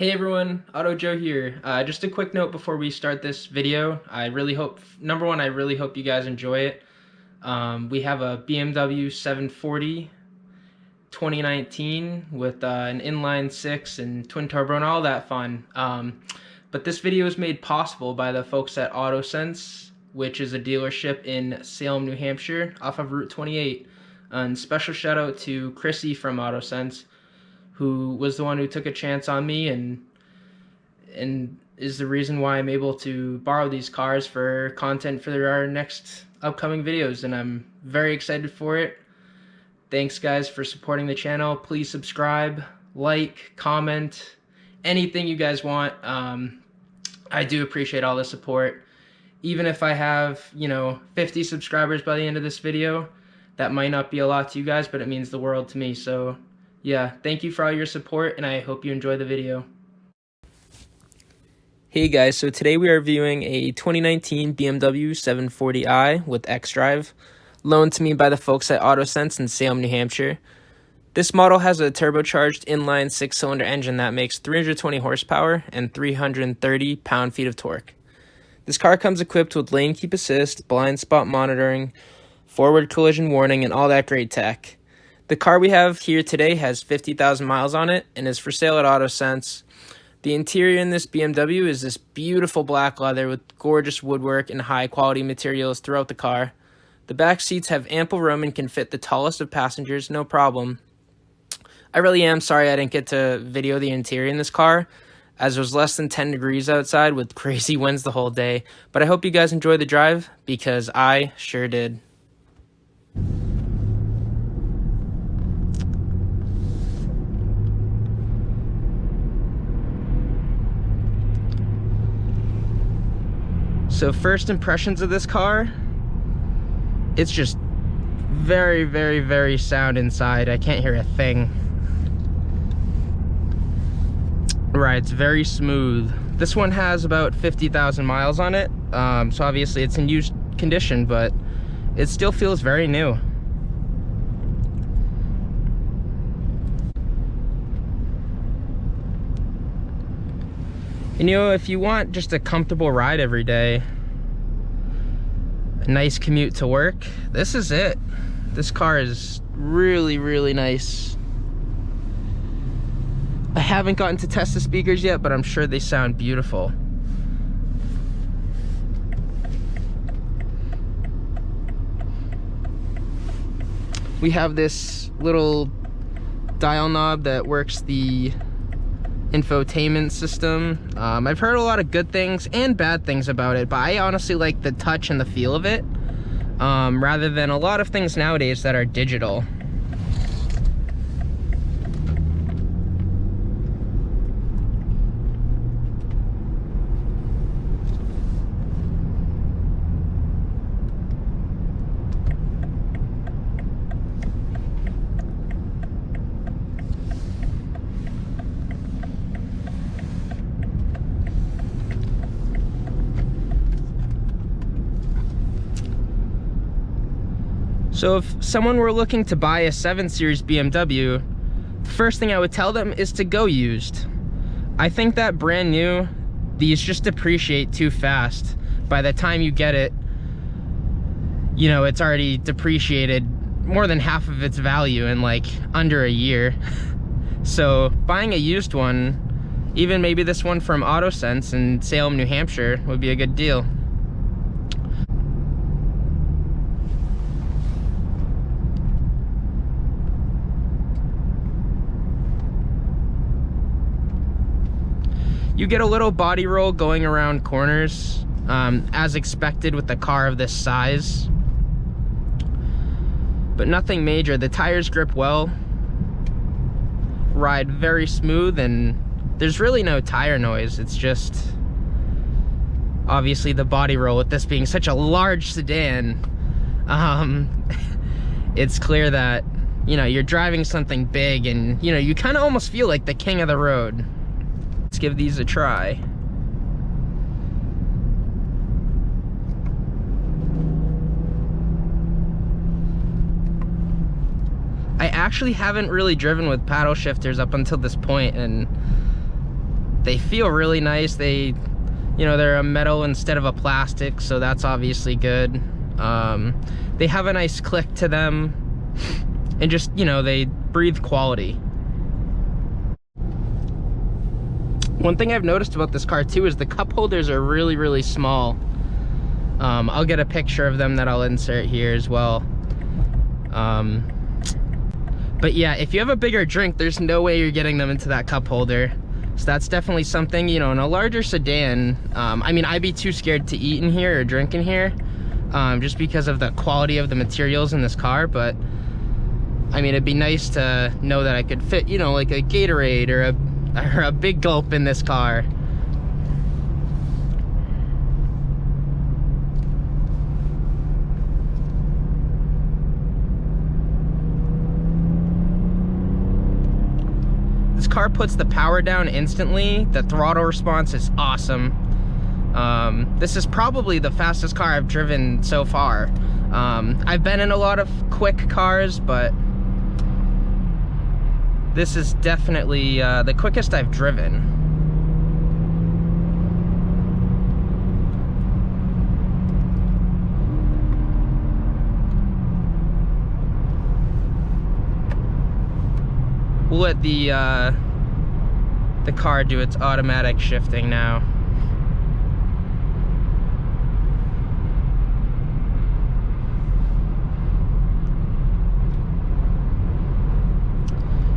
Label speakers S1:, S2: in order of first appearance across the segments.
S1: Hey everyone, Auto Joe here. Just a quick note before we start this video. I really hope, number one, I really hope you guys enjoy it. We have a BMW 740 2019 with an inline 6 and twin turbo and all that fun. But this video is made possible by the folks at AutoSense, which is a dealership in Salem, New Hampshire, off of Route 28. And special shout out to Chrissy from AutoSense, who was the one who took a chance on me and is the reason why I'm able to borrow these cars for content for our next upcoming videos, and I'm very excited for it. Thanks guys for supporting the channel. Please subscribe, like, comment, anything you guys want. I do appreciate all the support. Even if I have, 50 subscribers by the end of this video, that might not be a lot to you guys, but it means the world to me. So yeah, thank you for all your support, and I hope you enjoy the video. Hey guys, so today we are viewing a 2019 BMW 740i with Xdrive, loaned to me by the folks at AutoSense in Salem, New Hampshire. This model has a turbocharged inline 6-cylinder engine that makes 320 horsepower and 330 pound-feet of torque. This car comes equipped with lane keep assist, blind spot monitoring, forward collision warning, and all that great tech. The car we have here today has 50,000 miles on it and is for sale at AutoSense. The interior in this BMW is this beautiful black leather with gorgeous woodwork and high quality materials throughout the car. The back seats have ample room and can fit the tallest of passengers, no problem. I really am sorry I didn't get to video the interior in this car, as it was less than 10 degrees outside with crazy winds the whole day. But I hope you guys enjoy the drive, because I sure did. So first impressions of this car, it's just very, very, very sound inside. I can't hear a thing. Rides very smooth. This one has about 50,000 miles on it, so obviously it's in used condition, but it still feels very new. And if you want just a comfortable ride every day, a nice commute to work, this is it. This car is really, really nice. I haven't gotten to test the speakers yet, but I'm sure they sound beautiful. We have this little dial knob that works the infotainment system. I've heard a lot of good things and bad things about it, but I honestly like the touch and the feel of it, rather than a lot of things nowadays that are digital. So if someone were looking to buy a 7 Series BMW, the first thing I would tell them is to go used. I think that brand new, these just depreciate too fast. By the time you get it, it's already depreciated more than half of its value in like under a year. So buying a used one, even maybe this one from AutoSense in Salem, New Hampshire, would be a good deal. You get a little body roll going around corners, as expected with a car of this size, but nothing major. The tires grip well, ride very smooth, and there's really no tire noise. It's just obviously the body roll, with this being such a large sedan. It's clear that you're driving something big, and you kind of almost feel like the king of the road. Let's give these a try. I actually haven't really driven with paddle shifters up until this point, and They feel really nice. They, you know, they're a metal instead of a plastic, so that's obviously good. They have a nice click to them, and just, you know, they breathe quality. One thing I've noticed about this car too is the cup holders are really, really small. I'll get a picture of them that I'll insert here as well. But yeah, if you have a bigger drink, there's no way you're getting them into that cup holder. So that's definitely something, you know, in a larger sedan, I mean, I'd be too scared to eat in here or drink in here, just because of the quality of the materials in this car. But I mean, it'd be nice to know that I could fit, you know, like a Gatorade or a big gulp in this car. This car puts the power down instantly. The throttle response is awesome. This is probably the fastest car I've driven so far. I've been in a lot of quick cars, but this is definitely the quickest I've driven. We'll let the car do its automatic shifting now.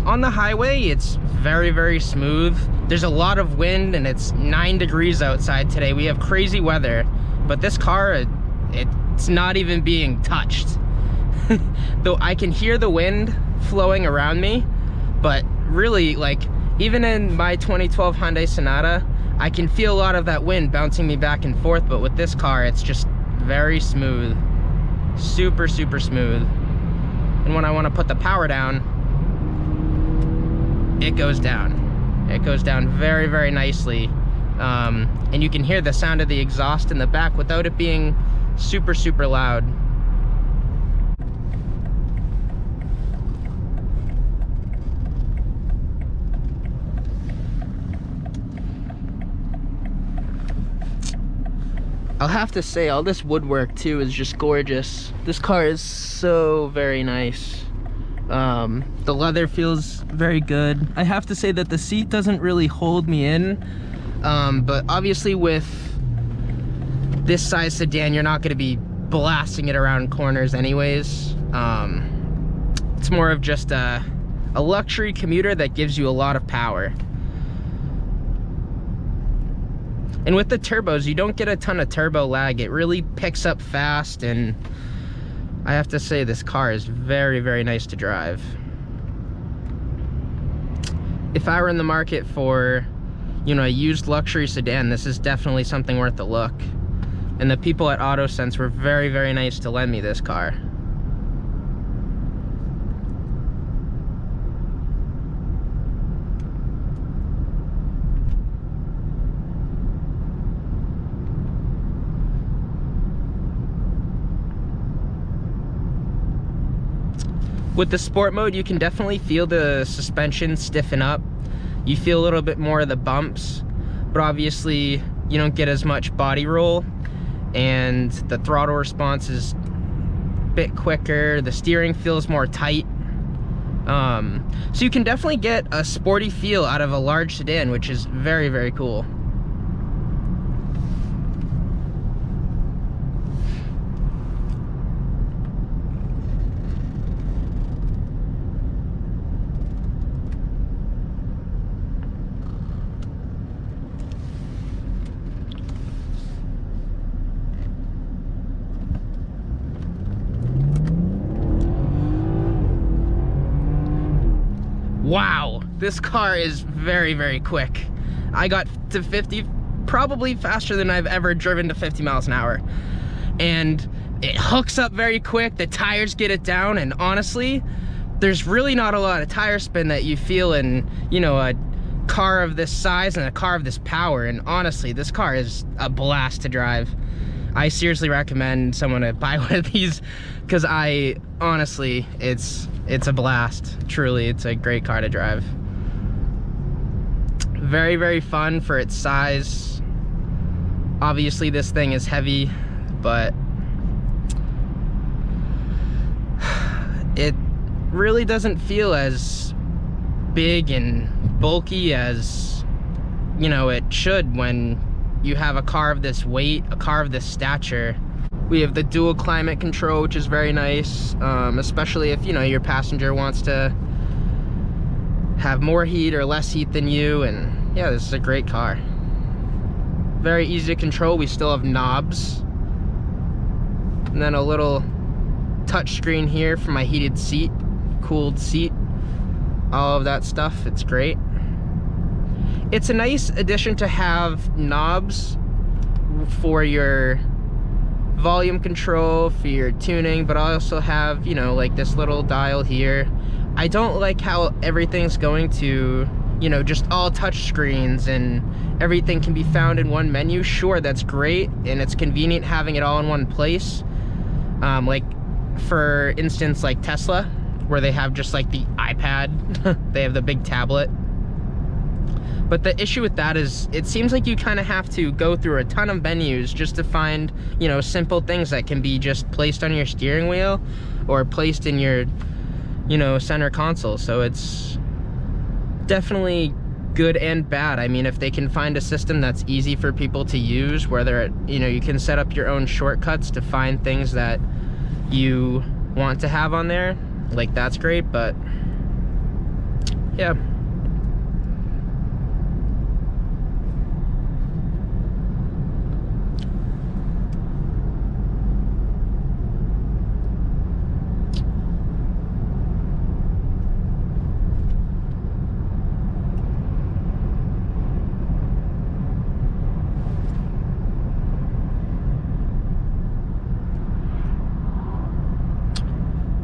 S1: On the highway, it's very, very smooth. There's a lot of wind and it's 9 degrees outside today. We have crazy weather, but this car, it's not even being touched. Though I can hear the wind flowing around me, but really, like, even in my 2012 Hyundai Sonata, I can feel a lot of that wind bouncing me back and forth, but with this car, it's just very smooth. Super, super smooth. And when I want to put the power down, it goes down. It goes down very, very nicely. And you can hear the sound of the exhaust in the back without it being super, super loud. I'll have to say, all this woodwork too is just gorgeous. This car is so very nice. The leather feels very good. I have to say that the seat doesn't really hold me in, but obviously with this size sedan, you're not going to be blasting it around corners anyways. It's more of just a luxury commuter that gives you a lot of power. And with the turbos, you don't get a ton of turbo lag. It really picks up fast, and I have to say this car is very, very nice to drive. If I were in the market for, you know, a used luxury sedan, this is definitely something worth a look. And the people at AutoSense were very, very nice to lend me this car. With the sport mode, you can definitely feel the suspension stiffen up. You feel a little bit more of the bumps, but obviously you don't get as much body roll, and the throttle response is a bit quicker. The steering feels more tight. So you can definitely get a sporty feel out of a large sedan, which is very, very cool. Wow, this car is very, very quick. I got to 50 probably faster than I've ever driven to 50 miles an hour. And it hooks up very quick, the tires get it down, and honestly, there's really not a lot of tire spin that you feel in, you know, a car of this size and a car of this power. And honestly, this car is a blast to drive. I seriously recommend someone to buy one of these, because honestly, it's a blast. Truly, it's a great car to drive. Very, very fun for its size. Obviously this thing is heavy, but it really doesn't feel as big and bulky as, you know, it should when you have a car of this weight, a car of this stature. We have the dual climate control, which is very nice, especially if, you know, your passenger wants to have more heat or less heat than you. And yeah, this is a great car. Very easy to control. We still have knobs, and then a little touch screen here for my heated seat, cooled seat, all of that stuff. It's great. It's a nice addition to have knobs for your volume control, for your tuning, but I also have, you know, like this little dial here. I don't like how everything's going to, you know, just all touch screens and everything can be found in one menu. Sure, that's great, and it's convenient having it all in one place. Like, for instance, like Tesla, where they have just like the iPad, they have the big tablet. But the issue with that is it seems like you kind of have to go through a ton of menus just to find, you know, simple things that can be just placed on your steering wheel or placed in your, you know, center console. So it's definitely good and bad. I mean, if they can find a system that's easy for people to use, where they're, you know, you can set up your own shortcuts to find things that you want to have on there, like, that's great. But yeah.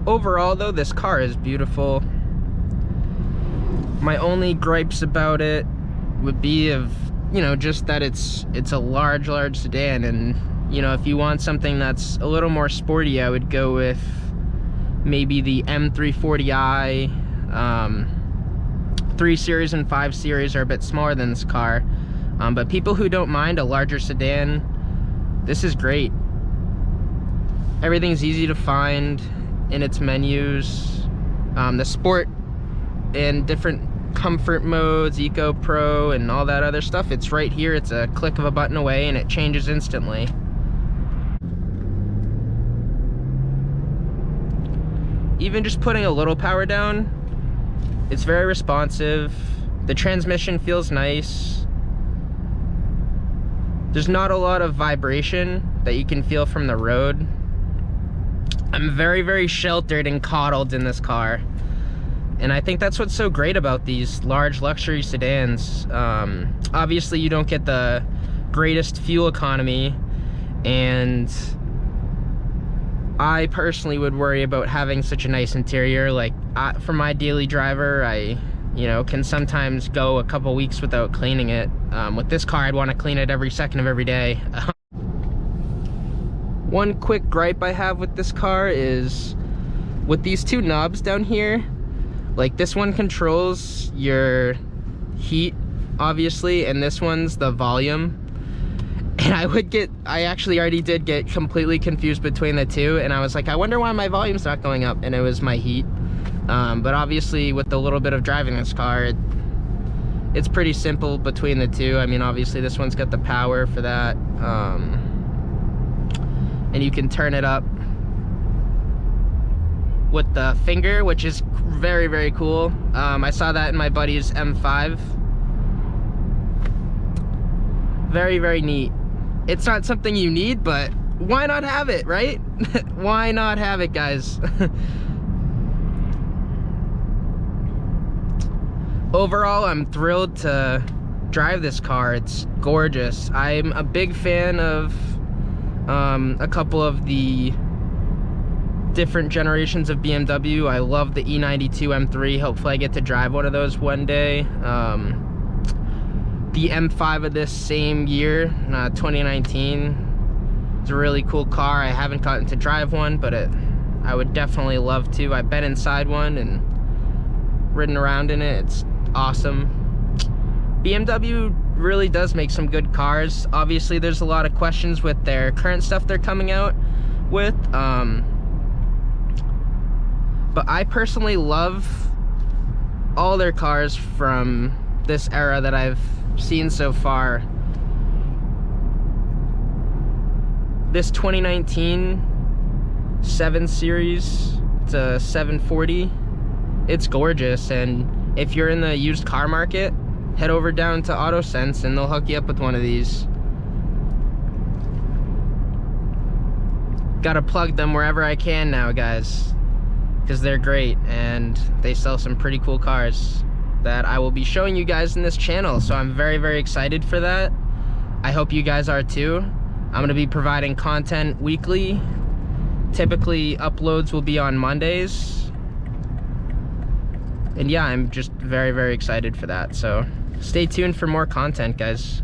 S1: Overall though, this car is beautiful. My only gripes about it would be of, you know, just that it's a large sedan, and, you know, if you want something that's a little more sporty, I would go with maybe the M340i. 3 Series and 5 Series are a bit smaller than this car, but people who don't mind a larger sedan, this is great. Everything's easy to find in its menus. The sport and different comfort modes, Eco Pro and all that other stuff, it's right here. It's a click of a button away and it changes instantly. Even just putting a little power down, it's very responsive. The transmission feels nice. There's not a lot of vibration that you can feel from the road. I'm very, very sheltered and coddled in this car. And I think that's what's so great about these large luxury sedans. Obviously, you don't get the greatest fuel economy, and I personally would worry about having such a nice interior. Like, for my daily driver, I, you know, can sometimes go a couple weeks without cleaning it. With this car, I'd want to clean it every second of every day. One quick gripe I have with this car is with these two knobs down here. Like, this one controls your heat, obviously, and this one's the volume. And I actually already did get completely confused between the two, and I was like, I wonder why my volume's not going up, and it was my heat. But obviously, with the little bit of driving this car, it's pretty simple between the two. I mean, obviously, this one's got the power for that. And you can turn it up with the finger, which is very, very cool. I saw that in my buddy's M5. Very, very neat. It's not something you need, but why not have it, right? Why not have it, guys? Overall, I'm thrilled to drive this car. It's gorgeous. I'm a big fan of a couple of the different generations of BMW. I love the E92 M3. Hopefully I get to drive one of those one day. The M5 of this same year, 2019, it's a really cool car. I haven't gotten to drive one, but I would definitely love to. I've been inside one and ridden around in it. It's awesome. BMW really does make some good cars. Obviously, there's a lot of questions with their current stuff they're coming out with. But I personally love all their cars from this era that I've seen so far. This 2019 7 Series, it's a 740. It's gorgeous, and if you're in the used car market, head over down to AutoSense and they'll hook you up with one of these. Gotta plug them wherever I can now, guys, because they're great and they sell some pretty cool cars that I will be showing you guys in this channel. So I'm very, very excited for that. I hope you guys are too. I'm gonna be providing content weekly. Typically uploads will be on Mondays. And yeah, I'm just very, very excited for that. So stay tuned for more content, guys.